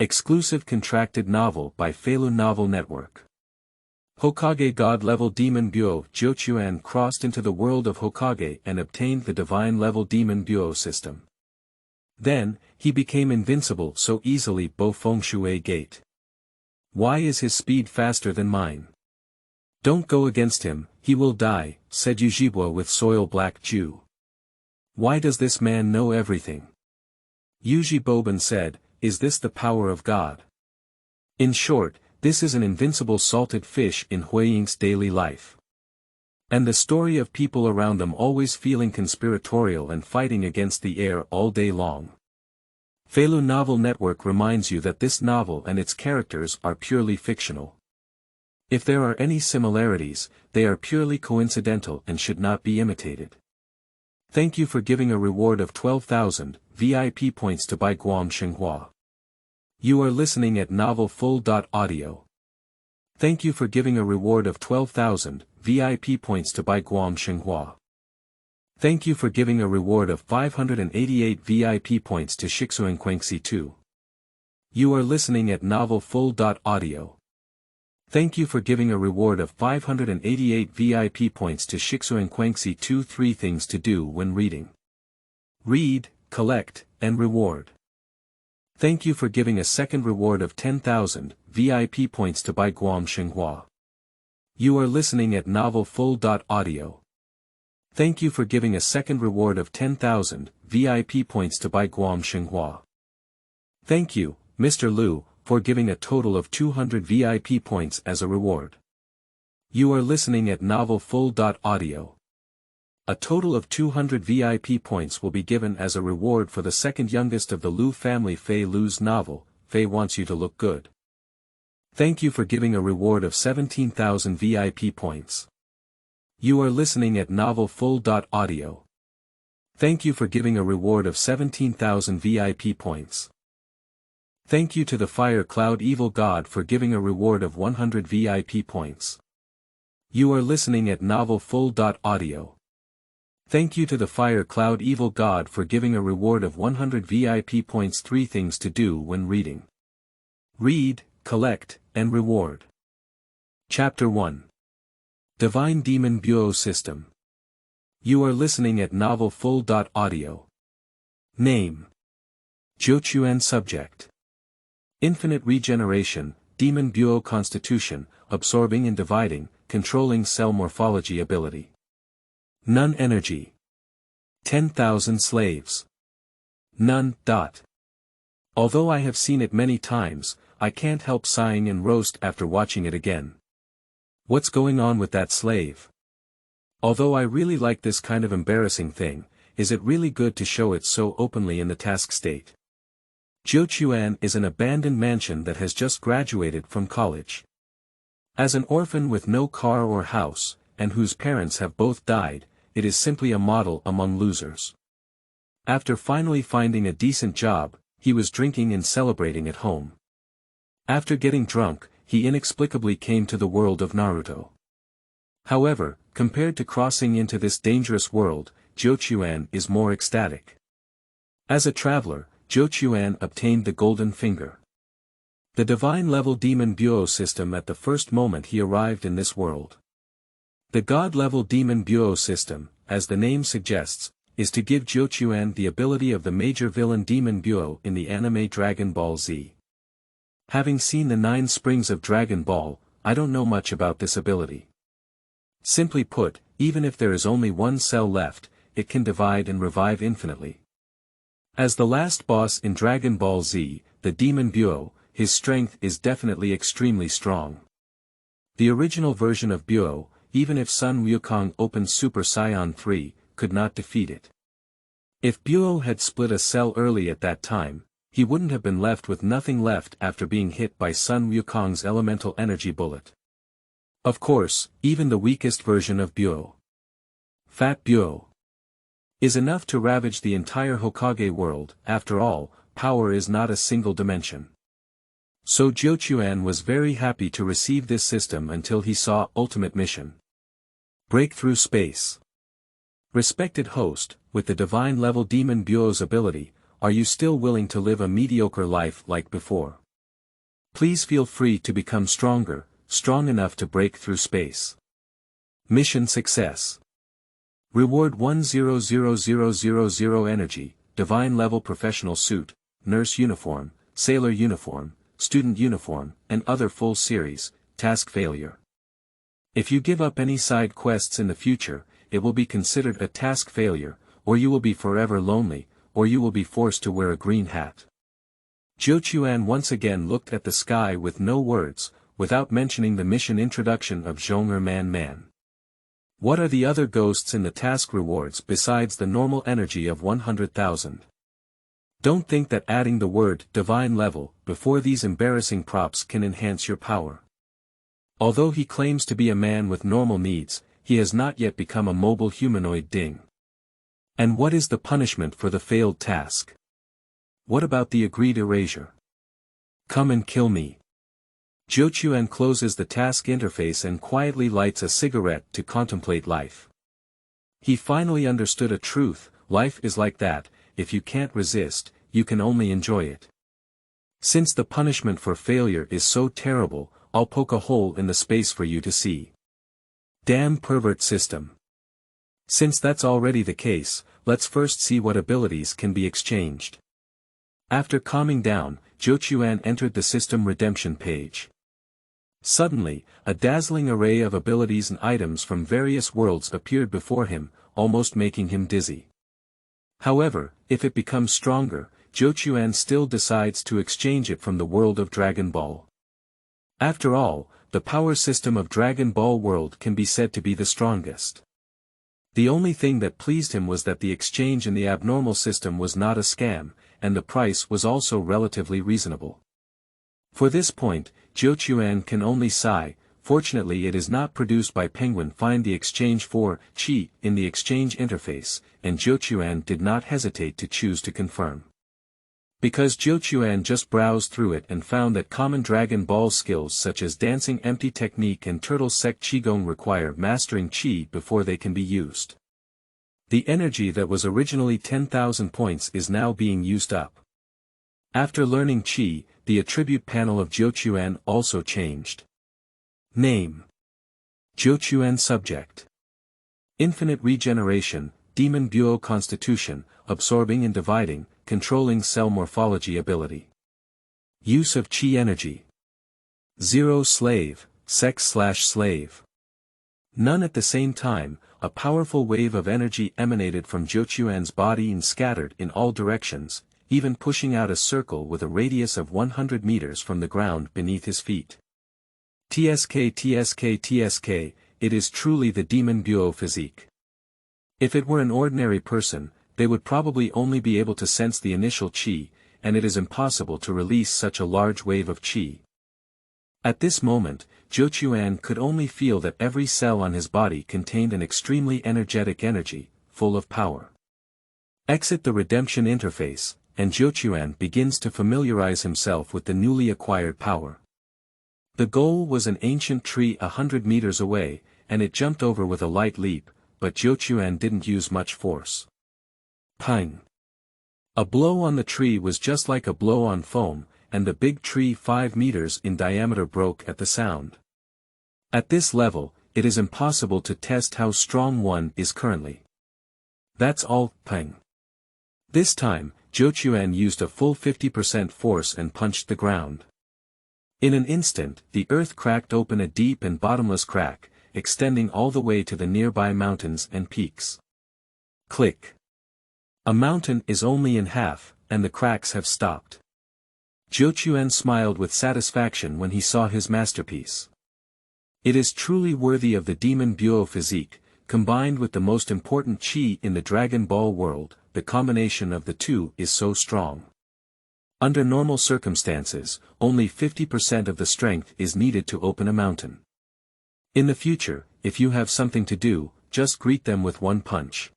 Exclusive contracted novel by Feilu Novel Network. Hokage God level Demon Buo Jiuquan crossed into the world of Hokage and obtained the divine level Demon Buo system. Then, he became invincible so easily Bo Feng Shui Gate. Why is his speed faster than mine? Don't go against him, he will die, said Jiuquan with soil black Jew. Why does this man know everything? Boban said, is this the power of God? In short, this is an invincible salted fish in Huoying's daily life. And the story of people around them always feeling conspiratorial and fighting against the air all day long. Feilu Novel Network reminds you that this novel and its characters are purely fictional. If there are any similarities, they are purely coincidental and should not be imitated. Thank you for giving a reward of 12,000 VIP points to Bai Gu Sheng Hua. You are listening at Novel Full.audio. Thank you for giving a reward of 12,000 VIP points to Bai Gu Sheng Hua. Thank you for giving a reward of 588 VIP points to Shixuanquangxi 2. You are listening at Novel Full.audio. Thank you for giving a reward of 588 VIP points to Shixuanquangxi 2. 3 things to do when reading. Read, collect, and reward. Thank you for giving a second reward of 10,000 VIP points to Bai Gu Sheng Hua. You are listening at Novel Full.audio. Thank you for giving a second reward of 10,000 VIP points to Bai Gu Sheng Hua. Thank you, Mr. Liu, for giving a total of 200 VIP points as a reward. You are listening at Novel Full.audio. A total of 200 VIP points will be given as a reward for the second youngest of the Liu family. Fei Lu's novel, Fei Wants You to Look Good. Thank you for giving a reward of 17,000 VIP points. You are listening at Novel Full.audio. Thank you for giving a reward of 17,000 VIP points. Thank you to the Fire Cloud Evil God for giving a reward of 100 VIP points. You are listening at Novel Full.audio. Thank you to the Fire Cloud Evil God for giving a reward of 100 VIP points. 3 things to do when reading. Read, collect, and reward. Chapter 1. Divine Demon Buo System. You are listening at Novel Full.audio. Name. Jiuquan Subject. Infinite Regeneration, Demon Buo Constitution, Absorbing and Dividing, Controlling Cell Morphology Ability. None Energy. 10,000 Slaves. None. Although I have seen it many times, I can't help sighing and roast after watching it again. What's going on with that slave? Although I really like this kind of embarrassing thing, is it really good to show it so openly in the task state? Jiuquan is an abandoned mansion that has just graduated from college. As an orphan with no car or house, and whose parents have both died, it is simply a model among losers. After finally finding a decent job, he was drinking and celebrating at home. After getting drunk, he inexplicably came to the world of Naruto. However, compared to crossing into this dangerous world, Jiuquan is more ecstatic. As a traveler, Jiuquan obtained the Golden Finger. The divine level Demon Buo system at the first moment he arrived in this world. The God-level Demon Buo system, as the name suggests, is to give Jiuquan the ability of the major villain Demon Buo in the anime Dragon Ball Z. Having seen the 9 springs of Dragon Ball, I don't know much about this ability. Simply put, even if there is only one cell left, it can divide and revive infinitely. As the last boss in Dragon Ball Z, the Demon Buo, his strength is definitely extremely strong. The original version of Buo, even if Sun Wukong opened Super Saiyan 3, could not defeat it. If Buo had split a cell early at that time, he wouldn't have been left with nothing left after being hit by Sun Wukong's elemental energy bullet. Of course, even the weakest version of Buo, Fat Buo, is enough to ravage the entire Hokage world. After all, power is not a single dimension. So Jiuquan was very happy to receive this system until he saw Ultimate Mission. Breakthrough Space. Respected host, with the divine level Demon Buo's ability, are you still willing to live a mediocre life like before? Please feel free to become stronger, strong enough to break through space. Mission success. Reward 100000 energy, divine level professional suit, nurse uniform, sailor uniform, student uniform, and other full series, task failure. If you give up any side quests in the future, it will be considered a task failure, or you will be forever lonely, or you will be forced to wear a green hat. Jiuquan once again looked at the sky with no words, without mentioning the mission introduction of Zhonger Man. What are the other ghosts in the task rewards besides the normal energy of 100,000? Don't think that adding the word divine level before these embarrassing props can enhance your power. Although he claims to be a man with normal needs, he has not yet become a mobile humanoid ding. And what is the punishment for the failed task? What about the agreed erasure? Come and kill me. Jiuquan closes the task interface and quietly lights a cigarette to contemplate life. He finally understood a truth: life is like that, if you can't resist, you can only enjoy it. Since the punishment for failure is so terrible, I'll poke a hole in the space for you to see. Damn pervert system. Since that's already the case, let's first see what abilities can be exchanged. After calming down, Jiuquan entered the system redemption page. Suddenly, a dazzling array of abilities and items from various worlds appeared before him, almost making him dizzy. However, if it becomes stronger, Jiuquan still decides to exchange it from the world of Dragon Ball. After all, the power system of Dragon Ball world can be said to be the strongest. The only thing that pleased him was that the exchange in the abnormal system was not a scam, and the price was also relatively reasonable. For this point, Jiuquan can only sigh. Fortunately it is not produced by Penguin. Find the exchange for Qi in the exchange interface, and Jiuquan did not hesitate to choose to confirm. Because Jiuquan just browsed through it and found that common Dragon Ball skills such as Dancing Empty Technique and Turtle Sec Qigong require mastering Qi before they can be used. The energy that was originally 10,000 points is now being used up. After learning Qi, the attribute panel of Jiuquan also changed. Name: Jiuquan. Subject: Infinite Regeneration, Demon Buo. Constitution, Absorbing and Dividing, Controlling Cell Morphology ability. Use of Qi energy: 0 slave, sex/slave. None. At the same time, a powerful wave of energy emanated from Jiuquan's body and scattered in all directions, even pushing out a circle with a radius of 100 meters from the ground beneath his feet. TSK, it is truly the Demon Buo physique. If it were an ordinary person, they would probably only be able to sense the initial Qi, and it is impossible to release such a large wave of Qi. At this moment, Jiuquan could only feel that every cell on his body contained an extremely energetic energy, full of power. Exit the redemption interface, and Jiuquan begins to familiarize himself with the newly acquired power. The goal was an ancient tree 100 meters away, and it jumped over with a light leap, but Jiuquan didn't use much force. Pang! A blow on the tree was just like a blow on foam, and the big tree 5 meters in diameter broke at the sound. At this level, it is impossible to test how strong one is currently. That's all. Pang! This time, Jiuquan used a full 50% force and punched the ground. In an instant, the earth cracked open, a deep and bottomless crack, extending all the way to the nearby mountains and peaks. Click. A mountain is only in half, and the cracks have stopped. Jiuquan smiled with satisfaction when he saw his masterpiece. It is truly worthy of the Demon Buo physique, combined with the most important Qi in the Dragon Ball world. The combination of the two is so strong. Under normal circumstances, only 50% of the strength is needed to open a mountain. In the future, if you have something to do, just greet them with one punch.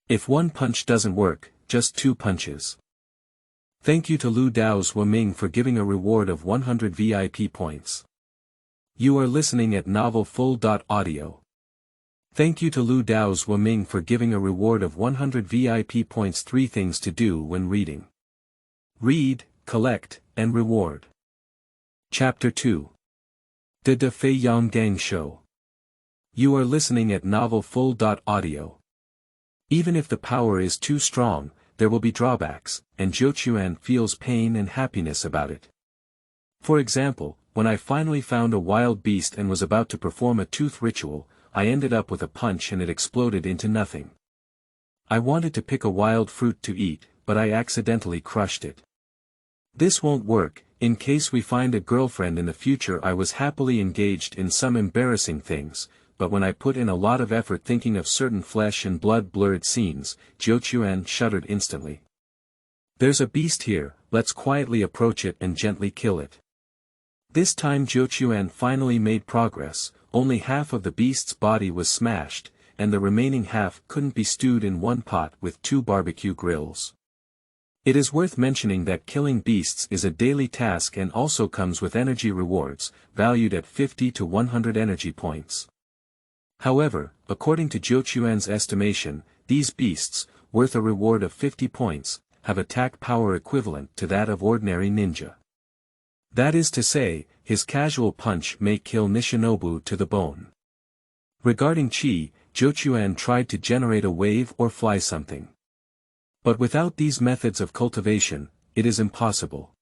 If one punch doesn't work, just 2 punches. Thank you to Liu Dao Zuo Ming for giving a reward of 100 VIP points. You are listening at novelfull.audio. Thank you to Liu Dao Zuo Ming for giving a reward of 100 VIP points. 3 things to do when reading. Read, collect, and reward. Chapter 2. De Fei Yang Gang Shou. You are listening at Novel Full. Audio. Even if the power is too strong, there will be drawbacks, and Jiuquan feels pain and happiness about it. For example, when I finally found a wild beast and was about to perform a tooth ritual, I ended up with a punch and it exploded into nothing. I wanted to pick a wild fruit to eat, but I accidentally crushed it. This won't work. In case we find a girlfriend in the future. I was happily engaged in some embarrassing things, but when I put in a lot of effort thinking of certain flesh and blood blurred scenes, Jiuquan shuddered instantly. There's a beast here, let's quietly approach it and gently kill it. This time Jiuquan finally made progress. Only half of the beast's body was smashed, and the remaining half couldn't be stewed in one pot with 2 barbecue grills. It is worth mentioning that killing beasts is a daily task and also comes with energy rewards, valued at 50 to 100 energy points. However, according to Jiuquan's estimation, these beasts, worth a reward of 50 points, have attack power equivalent to that of ordinary ninja. That is to say, his casual punch may kill Nishinobu to the bone. Regarding chi, Jiuquan tried to generate a wave or fly something. But without these methods of cultivation, it is impossible.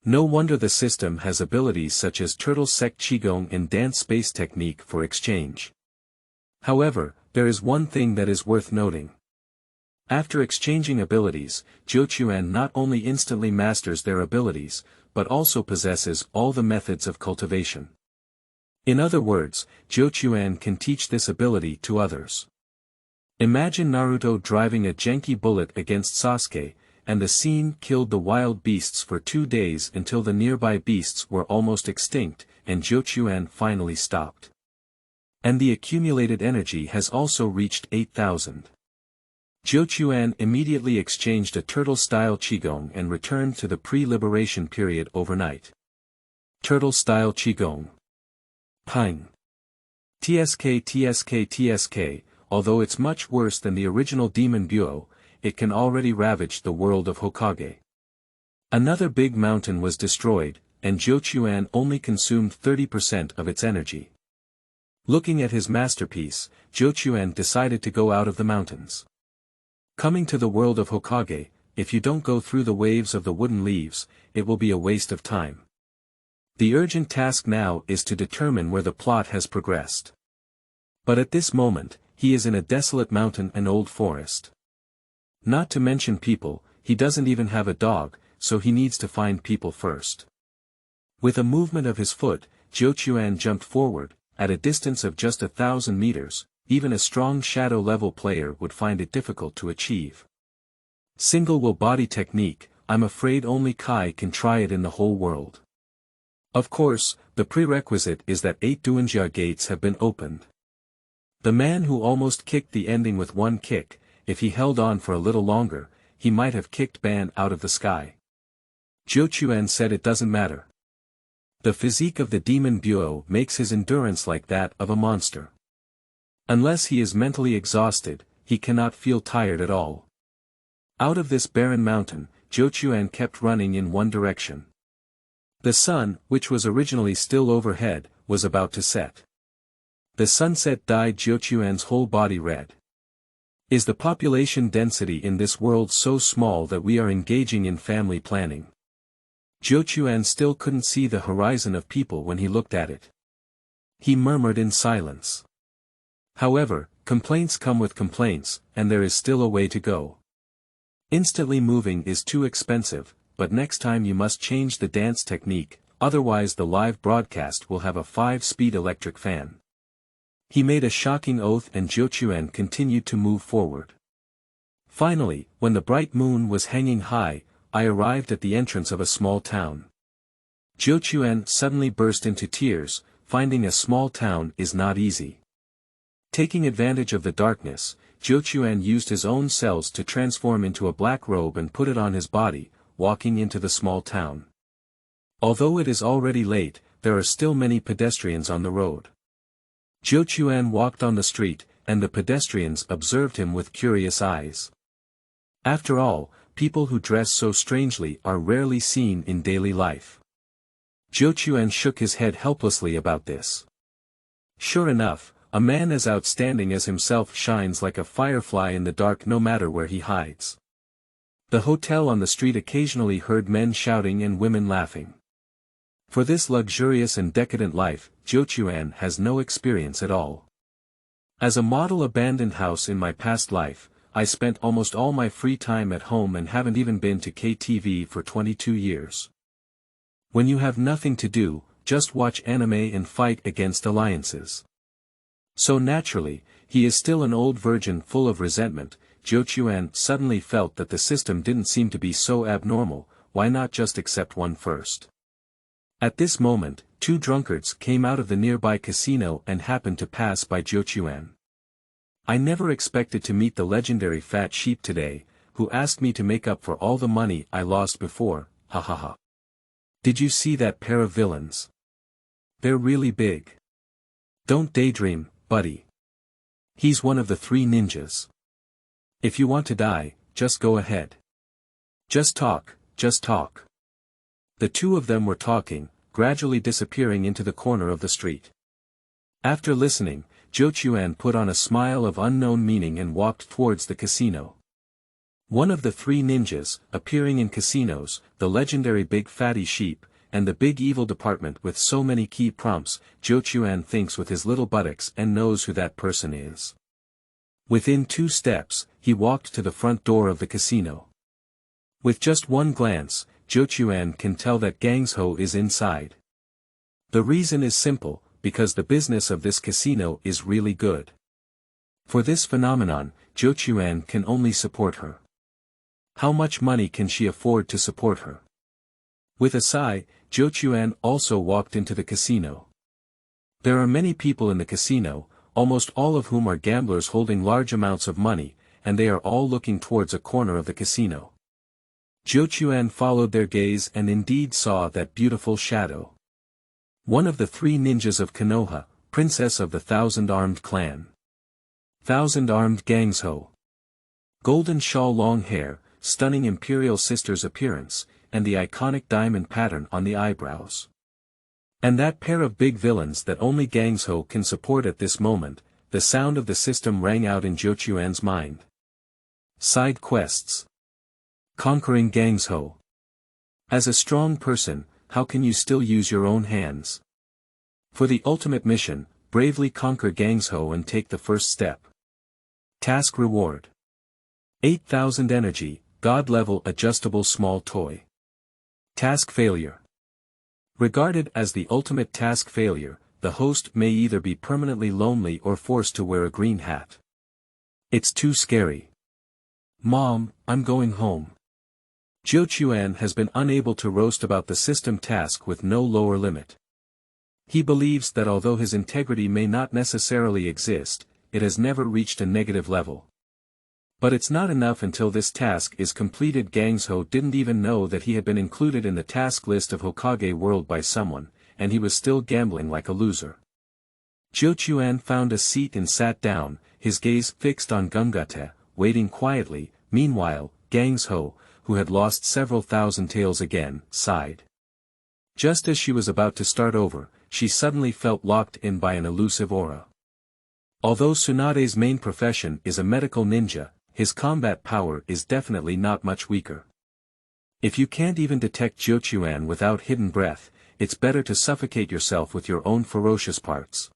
No wonder the system has abilities such as Turtle Sect Qigong and Dance Space Technique for exchange. However, there is one thing that is worth noting. After exchanging abilities, Jiuquan not only instantly masters their abilities, but also possesses all the methods of cultivation. In other words, Jiuquan can teach this ability to others. Imagine Naruto driving a Genki bullet against Sasuke, and the scene killed the wild beasts for 2 days until the nearby beasts were almost extinct, and Jiuquan finally stopped. And the accumulated energy has also reached 8,000. Jiuquan immediately exchanged a turtle-style Qigong and returned to the pre-liberation period overnight. Turtle-style Qigong. Ping. TSK. Although it's much worse than the original Demon Buo, it can already ravage the world of Hokage. Another big mountain was destroyed, and Jiuquan only consumed 30% of its energy. Looking at his masterpiece, Jiuquan decided to go out of the mountains. Coming to the world of Hokage, if you don't go through the waves of the wooden leaves, it will be a waste of time. The urgent task now is to determine where the plot has progressed. But at this moment, he is in a desolate mountain and old forest. Not to mention people, he doesn't even have a dog, so he needs to find people first. With a movement of his foot, Jiuquan jumped forward, at a distance of just 1,000 meters, even a strong shadow-level player would find it difficult to achieve. Single will body technique, I'm afraid only Kai can try it in the whole world. Of course, the prerequisite is that 8 Duanjia gates have been opened. The man who almost kicked the ending with one kick, if he held on for a little longer, he might have kicked Ban out of the sky. Jiuquan said it doesn't matter. The physique of the Demon Buo makes his endurance like that of a monster. Unless he is mentally exhausted, he cannot feel tired at all. Out of this barren mountain, Jiuquan kept running in one direction. The sun, which was originally still overhead, was about to set. The sunset dyed Jiuquan's whole body red. Is the population density in this world so small that we are engaging in family planning? Jiuquan still couldn't see the horizon of people when he looked at it. He murmured in silence. However, complaints come with complaints, and there is still a way to go. Instantly moving is too expensive, but next time you must change the dance technique, otherwise the live broadcast will have a 5-speed electric fan. He made a shocking oath and Jiuquan continued to move forward. Finally, when the bright moon was hanging high, I arrived at the entrance of a small town. Jiuquan suddenly burst into tears. Finding a small town is not easy. Taking advantage of the darkness, Jiuquan used his own cells to transform into a black robe and put it on his body, walking into the small town. Although it is already late, there are still many pedestrians on the road. Jiuquan walked on the street, and the pedestrians observed him with curious eyes. After all, people who dress so strangely are rarely seen in daily life. Jiuquan shook his head helplessly about this. Sure enough, a man as outstanding as himself shines like a firefly in the dark no matter where he hides. The hotel on the street occasionally heard men shouting and women laughing. For this luxurious and decadent life, Jiuquan has no experience at all. As a model abandoned house in my past life, I spent almost all my free time at home and haven't even been to KTV for 22 years. When you have nothing to do, just watch anime and fight against alliances. So naturally, he is still an old virgin full of resentment. Jiuquan suddenly felt that the system didn't seem to be so abnormal, why not just accept one first? At this moment, two drunkards came out of the nearby casino and happened to pass by Jiuquan. I never expected to meet the legendary fat sheep today, who asked me to make up for all the money I lost before, ha ha ha. Did you see that pair of villains? They're really big. Don't daydream, buddy. He's one of the 3 ninjas. If you want to die, just go ahead. Just talk, just talk. The two of them were talking, gradually disappearing into the corner of the street. After listening, Jiuquan put on a smile of unknown meaning and walked towards the casino. One of the 3 ninjas, appearing in casinos, the legendary big fatty sheep, and the big evil department with so many key prompts, Jiuquan thinks with his little buttocks and knows who that person is. Within 2 steps, he walked to the front door of the casino. With just one glance, Jiuquan can tell that Gangshou is inside. The reason is simple, because the business of this casino is really good. For this phenomenon, Jiuquan can only support her. How much money can she afford to support her? With a sigh, Jiuquan also walked into the casino. There are many people in the casino, almost all of whom are gamblers holding large amounts of money, and they are all looking towards a corner of the casino. Jiuquan followed their gaze and indeed saw that beautiful shadow. One of the 3 ninjas of Konoha, princess of the 1,000-armed clan. 1,000-armed Gangshou. Golden shawl, long hair, stunning imperial sister's appearance, and the iconic diamond pattern on the eyebrows. And that pair of big villains that only Gangshou can support at this moment. The sound of the system rang out in Jiuquan's mind. Side quests. Conquering Gangshou. As a strong person, how can you still use your own hands? For the ultimate mission, bravely conquer Gangshou and take the first step. Task reward. 8,000 energy, God level adjustable small toy. Task failure. Regarded as the ultimate task failure, the host may either be permanently lonely or forced to wear a green hat. It's too scary. Mom, I'm going home. Jiuquan has been unable to roast about the system task with no lower limit. He believes that although his integrity may not necessarily exist, it has never reached a negative level. But it's not enough until this task is completed. Gangshou didn't even know that he had been included in the task list of Hokage World by someone, and he was still gambling like a loser. Jiuquan found a seat and sat down, his gaze fixed on Gungate, waiting quietly. Meanwhile, Gangshou, who had lost several thousand taels again, sighed. Just as she was about to start over, she suddenly felt locked in by an elusive aura. Although Tsunade's main profession is a medical ninja, his combat power is definitely not much weaker. If you can't even detect Jiuquan without hidden breath, it's better to suffocate yourself with your own ferocious parts.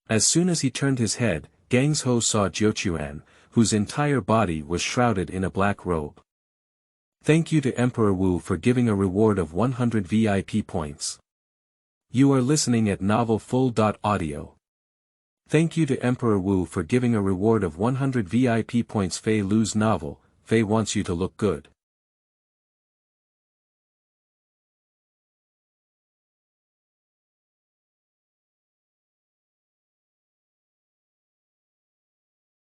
As soon as he turned his head, Gangshou saw Jiuquan, whose entire body was shrouded in a black robe. Thank you to Emperor Wu for giving a reward of 100 VIP points. You are listening at Novel Full. Audio. Thank you to Emperor Wu for giving a reward of 100 VIP points. Feilu's novel, Fei wants you to look good.